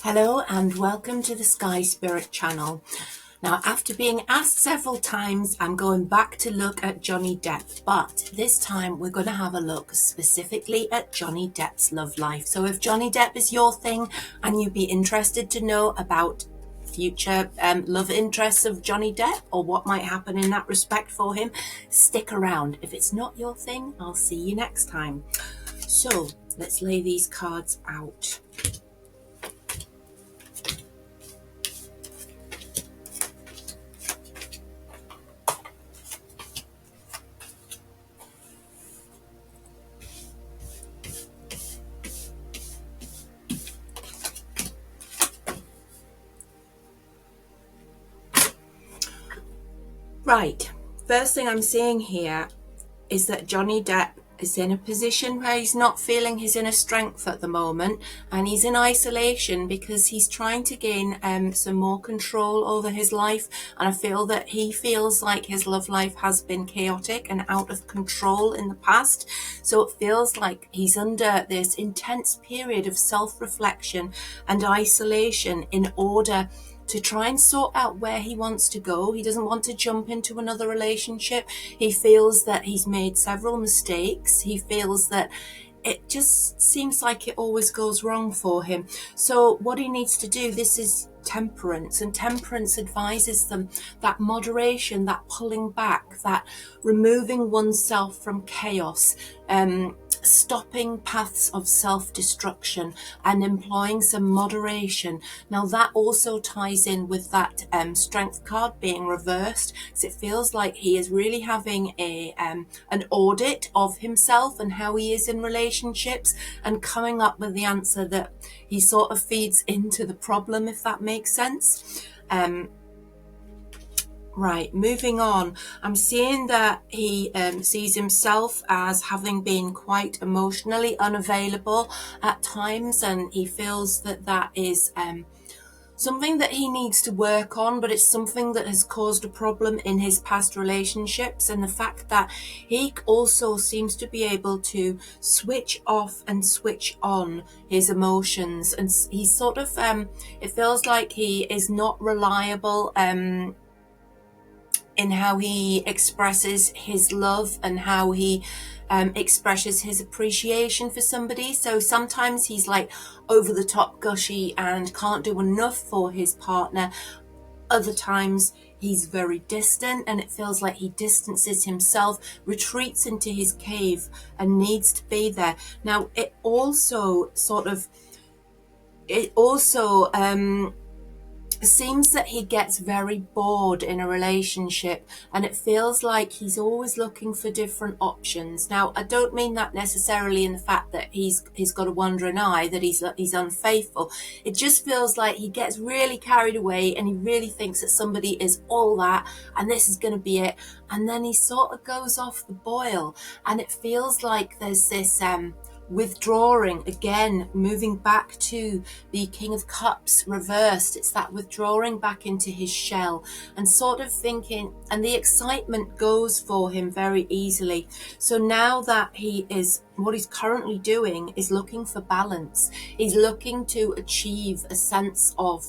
Hello and welcome to the Sky Spirit channel. Now, after being asked several times, I'm going back to look at Johnny Depp, but this time we're going to have a look specifically at Johnny Depp's love life. So if Johnny Depp is your thing and you'd be interested to know about future love interests of Johnny Depp or what might happen in that respect for him, stick around. If it's not your thing, I'll see you next time. So let's lay these cards out. Right, first thing I'm seeing here is that Johnny Depp is in a position where he's not feeling his inner strength at the moment, and he's in isolation because he's trying to gain some more control over his life. And I feel that he feels like his love life has been chaotic and out of control in the past. So it feels like he's under this intense period of self-reflection and isolation in order to try and sort out where he wants to go. He doesn't want to jump into another relationship. He feels that he's made several mistakes. He feels that it just seems like it always goes wrong for him. So what he needs to do, this is temperance, and temperance advises them that moderation, that pulling back, that removing oneself from chaos, stopping paths of self-destruction and employing some moderation. Now that also ties in with that strength card being reversed, because it feels like he is really having an audit of himself and how he is in relationships, and coming up with the answer that he sort of feeds into the problem, if that makes sense. Right, moving on, I'm seeing that he sees himself as having been quite emotionally unavailable at times, and he feels that that is something that he needs to work on, but it's something that has caused a problem in his past relationships. And the fact that he also seems to be able to switch off and switch on his emotions, and he's sort of it feels like he is not reliable in how he expresses his love and how he expresses his appreciation for somebody. So sometimes he's like over the top gushy and can't do enough for his partner. Other times he's very distant, and it feels like he distances himself, retreats into his cave and needs to be there. Now it also seems that he gets very bored in a relationship, and it feels like he's always looking for different options. Now, I don't mean that necessarily in the fact that he's got a wandering eye, that he's unfaithful. It just feels like he gets really carried away and he really thinks that somebody is all that and this is going to be it, and then he sort of goes off the boil, and it feels like there's this withdrawing again, moving back to the King of Cups reversed. It's that withdrawing back into his shell and sort of thinking, and the excitement goes for him very easily. So now that what he's currently doing is looking for balance. He's looking to achieve a sense of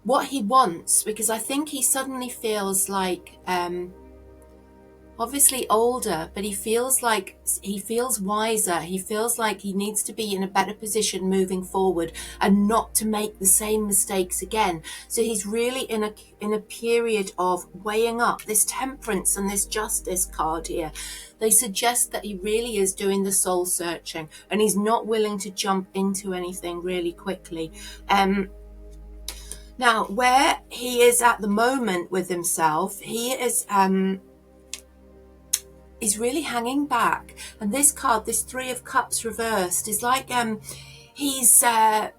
what he wants, because I think he suddenly feels like obviously older, but he feels wiser. He feels like he needs to be in a better position moving forward and not to make the same mistakes again. So he's really in a period of weighing up. This temperance and this justice card here, they suggest that he really is doing the soul searching, and he's not willing to jump into anything really quickly. Now where he is at the moment with himself, he is is really hanging back. And this card, this Three of Cups reversed, is like he's aware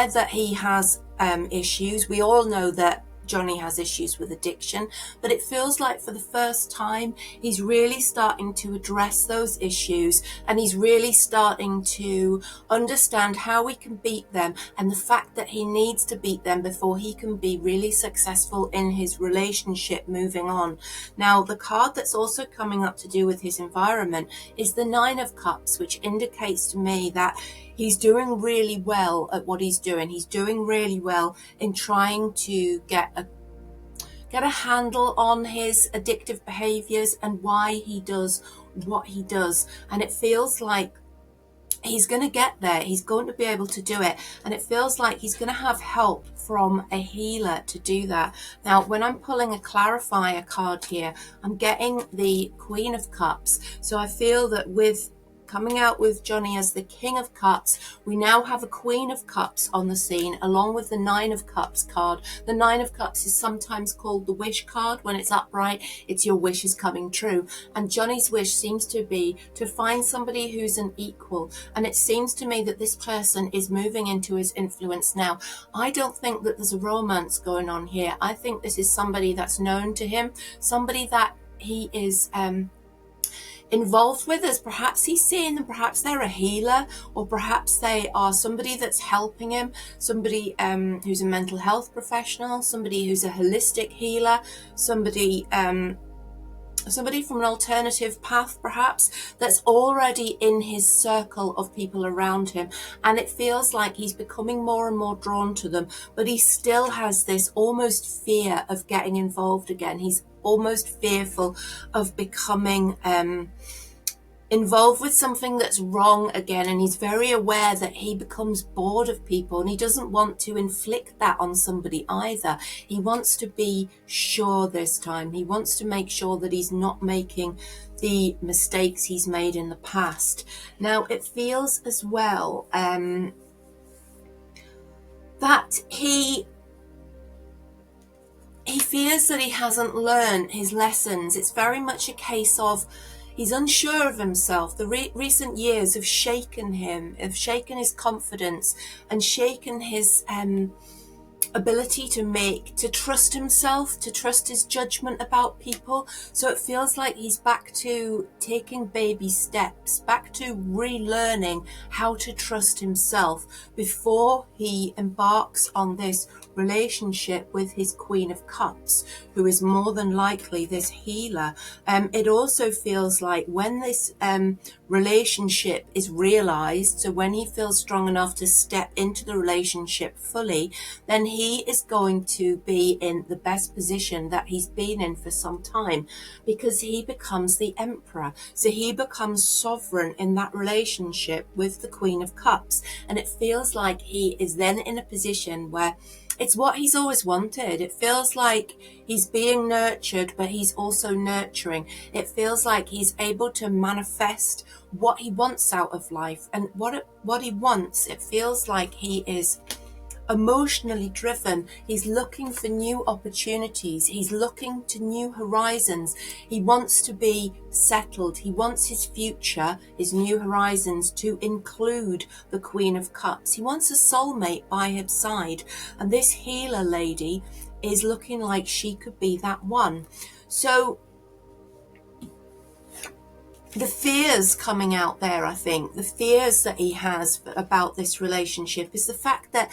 that he has issues. We all know that Johnny has issues with addiction, but it feels like for the first time he's really starting to address those issues, and he's really starting to understand how he can beat them, and the fact that he needs to beat them before he can be really successful in his relationship moving on. Now the card that's also coming up to do with his environment is the Nine of Cups, which indicates to me that He's doing really well at what he's doing. He's doing really well in trying to get a handle on his addictive behaviors and why he does what he does. And it feels like he's going to get there. He's going to be able to do it. And it feels like he's going to have help from a healer to do that. Now, when I'm pulling a clarifier card here, I'm getting the Queen of Cups. So I feel that with coming out with Johnny as the King of Cups, we now have a Queen of Cups on the scene, along with the Nine of Cups card. The Nine of Cups is sometimes called the wish card. When it's upright, it's your wish is coming true. And Johnny's wish seems to be to find somebody who's an equal. And it seems to me that this person is moving into his influence now. I don't think that there's a romance going on here. I think this is somebody that's known to him, somebody that he is involved with, as perhaps he's seeing them, perhaps they're a healer, or perhaps they are somebody that's helping him, somebody who's a mental health professional, somebody who's a holistic healer, somebody from an alternative path perhaps, that's already in his circle of people around him. And it feels like he's becoming more and more drawn to them, but he still has this almost fear of getting involved again. He's almost fearful of becoming involved with something that's wrong again, and he's very aware that he becomes bored of people, and he doesn't want to inflict that on somebody either. He wants to be sure this time. He wants to make sure that he's not making the mistakes he's made in the past. Now, it feels as well that he fears that he hasn't learned his lessons. It's very much a case of he's unsure of himself. The recent years have shaken him, have shaken his confidence and shaken his ability to trust himself, to trust his judgment about people. So it feels like he's back to taking baby steps, back to relearning how to trust himself before he embarks on this relationship with his Queen of Cups, who is more than likely this healer. It also feels like when this relationship is realized, so when he feels strong enough to step into the relationship fully, then he is going to be in the best position that he's been in for some time, because he becomes the emperor. So he becomes sovereign in that relationship with the Queen of Cups. And it feels like he is then in a position where it's what he's always wanted. It feels like he's being nurtured, but he's also nurturing. It feels like he's able to manifest what he wants out of life. And what he wants, it feels like he is emotionally driven. He's looking for new opportunities. He's looking to new horizons. He wants to be settled. He wants his future, his new horizons, to include the Queen of Cups. He wants a soulmate by his side. And this healer lady is looking like she could be that one. So the fears coming out there, I think, the fears that he has about this relationship is the fact that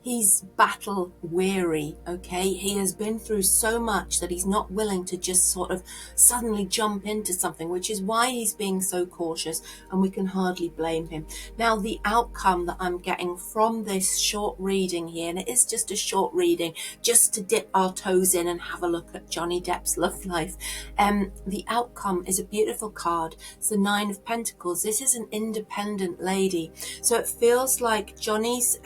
he's battle weary, okay? He has been through so much that he's not willing to just sort of suddenly jump into something, which is why he's being so cautious, and we can hardly blame him. Now, the outcome that I'm getting from this short reading here, and it is just a short reading, just to dip our toes in and have a look at Johnny Depp's love life. The outcome is a beautiful card. It's the Nine of Pentacles. This is an independent lady. So it feels like Johnny's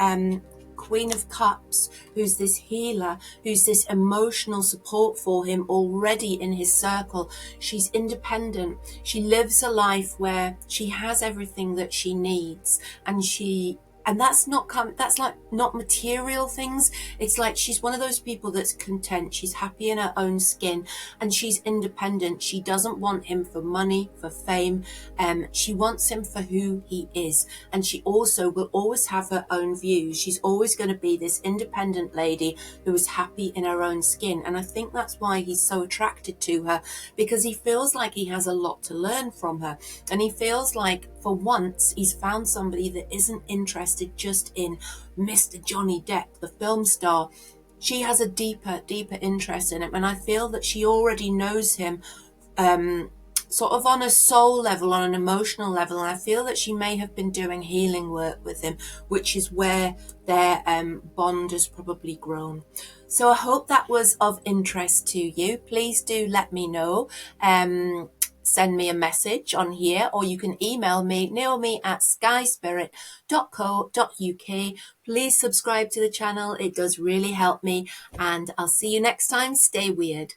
Queen of Cups, who's this healer, who's this emotional support for him already in his circle. She's independent. She lives a life where she has everything that she needs, and that's like not material things. It's like she's one of those people that's content. She's happy in her own skin, and she's independent. She doesn't want him for money, for fame. She wants him for who he is. And she also will always have her own views. She's always going to be this independent lady who is happy in her own skin. And I think that's why he's so attracted to her, because he feels like he has a lot to learn from her. And he feels like for once he's found somebody that isn't interested just in Mr. Johnny Depp, the film star. She has a deeper interest in him, and I feel that she already knows him sort of on a soul level, on an emotional level, and I feel that she may have been doing healing work with him, which is where their bond has probably grown. So I hope that was of interest to you. Please do let me know. Send me a message on here, or you can email me, naomi@skyspirit.co.uk. Please subscribe to the channel. It does really help me, and I'll see you next time. Stay weird.